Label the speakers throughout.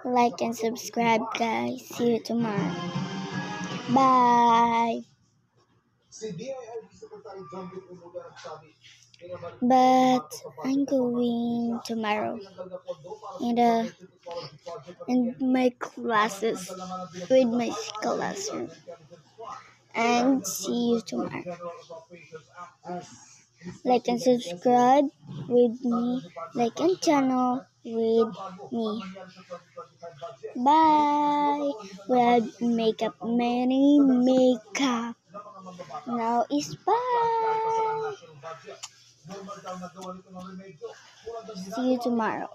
Speaker 1: like, and subscribe, guys. See you tomorrow. Bye. But I'm going tomorrow in my classes with my classroom. And see you tomorrow. Like and subscribe with me. Like and channel with me. Bye. Well, makeup, many makeup. Now is bye. See you tomorrow.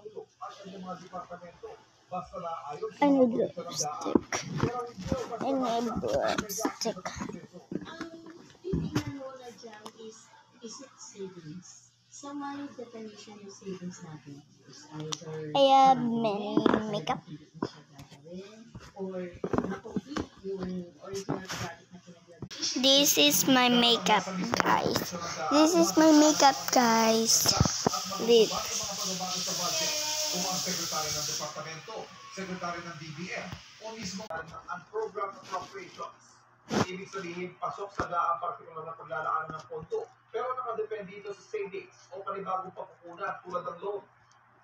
Speaker 1: I need lipstick. I need lipstick.
Speaker 2: Is it savings? Sa may definition yung savings natin is either
Speaker 1: I have many makeup.
Speaker 2: Or na-complete yung original product na kinaglag.
Speaker 1: This is my makeup, guys. This is my makeup, guys. This.
Speaker 3: Kung ang sekretary ng departamento, sekretary ng DBM, o mismo ang program appropriations. Ibig sabihin, pasok sa daang partikular na paglalaan ng pondo, pero nakadepende ito sa savings o panibagong pagkukunan tulad ng loan.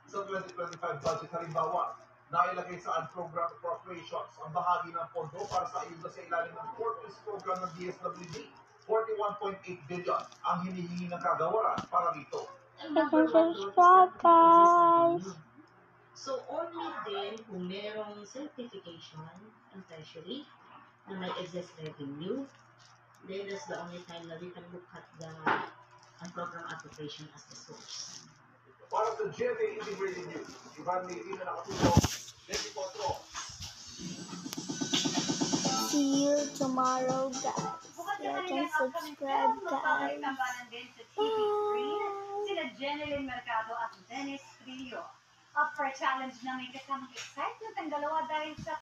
Speaker 3: Sa 2025 budget, halimbawa, nailagay sa program appropriations ang bahagi ng pondo para sa ayuda sa ilalim ng Corpus program ng DSWD. 41.8 billion ang hinihingi ng kagawaran para dito.
Speaker 1: Subscribe, guys.
Speaker 2: So, only then kung merong certification ng treasury na may excess revenue, then that's the only time that we can look at the program application as the source.
Speaker 3: Para sa GMA Integrated News, Ivan Mayrin na nakatulong, 24.
Speaker 1: See you tomorrow, guys. Like and subscribe, guys.
Speaker 4: Sila Jeneline Mercado at Dennis Trillo. Up for a challenge na may kasamang excitement ang dalawa dahil sa